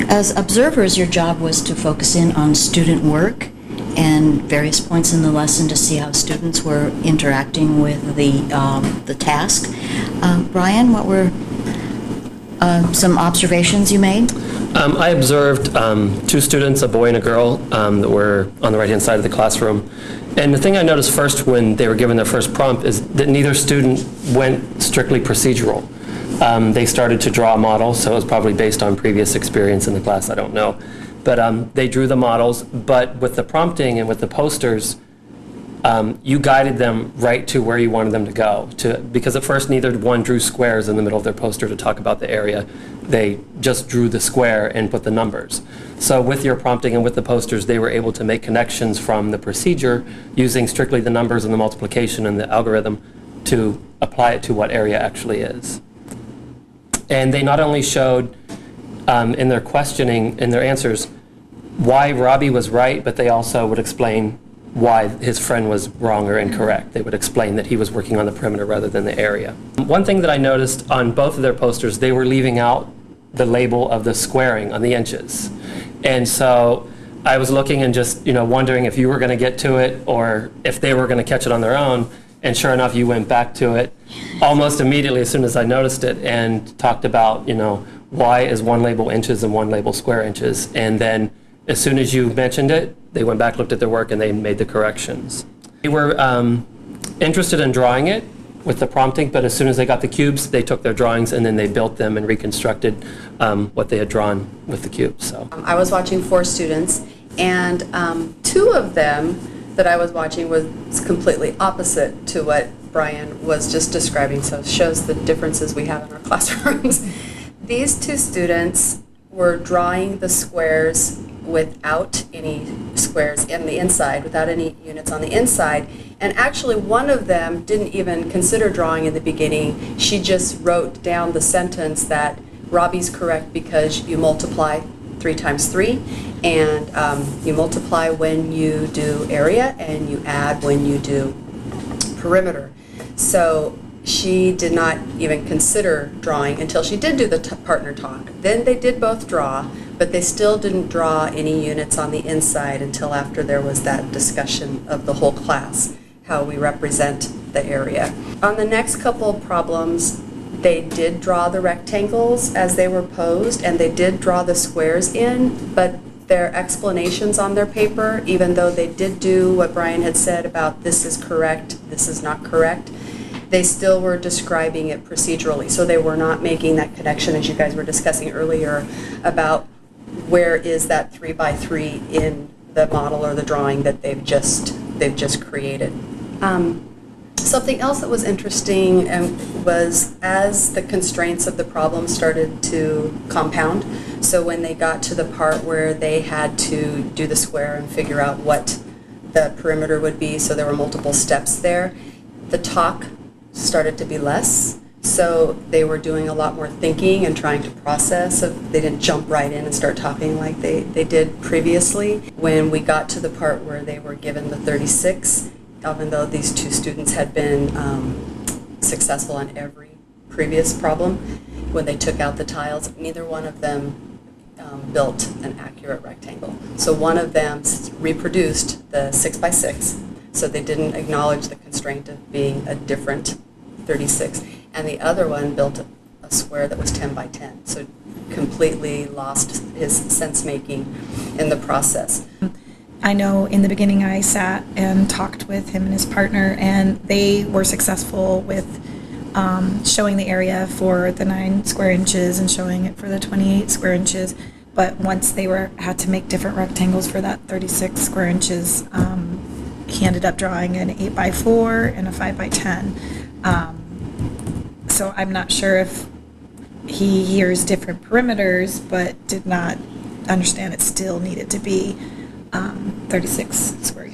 As observers, your job was to focus in on student work and various points in the lesson to see how students were interacting with the task. Brian, what were some observations you made? I observed two students, a boy and a girl, that were on the right-hand side of the classroom. And the thing I noticed first when they were given their first prompt is that neither student went strictly procedural. They started to draw a model, so it was probably based on previous experience in the class, I don't know. But they drew the models, but with the prompting and with the posters, you guided them right to where you wanted them to go. Because at first neither one drew squares in the middle of their poster to talk about the area. They just drew the square and put the numbers. So with your prompting and with the posters, they were able to make connections from the procedure using strictly the numbers and the multiplication and the algorithm to apply it to what area actually is. And they not only showed in their questioning, in their answers, why Robbie was right, but they also would explain why his friend was wrong or incorrect. They would explain that he was working on the perimeter rather than the area. One thing that I noticed on both of their posters, they were leaving out the label of the squaring on the inches. And so I was looking and just, wondering if you were going to get to it or if they were going to catch it on their own. And sure enough, you went back to it almost immediately as soon as I noticed it and talked about, why is one label inches and one label square inches. And then as soon as you mentioned it, they went back, looked at their work, and they made the corrections. They were interested in drawing it with the prompting, but as soon as they got the cubes, they took their drawings and then they built them and reconstructed what they had drawn with the cubes. So I was watching 4 students, and 2 of them that I was watching was completely opposite to what Brian was just describing, so it shows the differences we have in our classrooms. These 2 students were drawing the squares without any squares in the inside, without any units on the inside. And actually one of them didn't even consider drawing in the beginning. She just wrote down the sentence that Robbie's correct because you multiply 3 times 3, and you multiply when you do area and you add when you do perimeter. So she did not even consider drawing until she did do the partner talk. Then they did both draw, but they still didn't draw any units on the inside until after there was that discussion of the whole class, how we represent the area. On the next couple of problems, they did draw the rectangles as they were posed, and they did draw the squares in, but their explanations on their paper, even though they did do what Brian had said about this is correct, this is not correct, they still were describing it procedurally. So they were not making that connection, as you guys were discussing earlier, about where is that 3 by 3 in the model or the drawing that they've just created. Something else that was interesting was as the constraints of the problem started to compound. So when they got to the part where they had to do the square and figure out what the perimeter would be, so there were multiple steps there, the talk started to be less. So they were doing a lot more thinking and trying to process. They didn't jump right in and start talking like they did previously. When we got to the part where they were given the 36, even though these 2 students had been successful on every previous problem, when they took out the tiles, neither one of them built an accurate rectangle. So one of them reproduced the 6 by 6, so they didn't acknowledge the constraint of being a different 36. And the other one built a square that was 10 by 10, so completely lost his sense-making in the process. I know in the beginning I sat and talked with him and his partner, and they were successful with showing the area for the 9 square inches and showing it for the 28 square inches. But once they had to make different rectangles for that 36 square inches, he ended up drawing an 8 by 4 and a 5 by 10. So I'm not sure if he hears different perimeters, but did not understand it still needed to be 36 square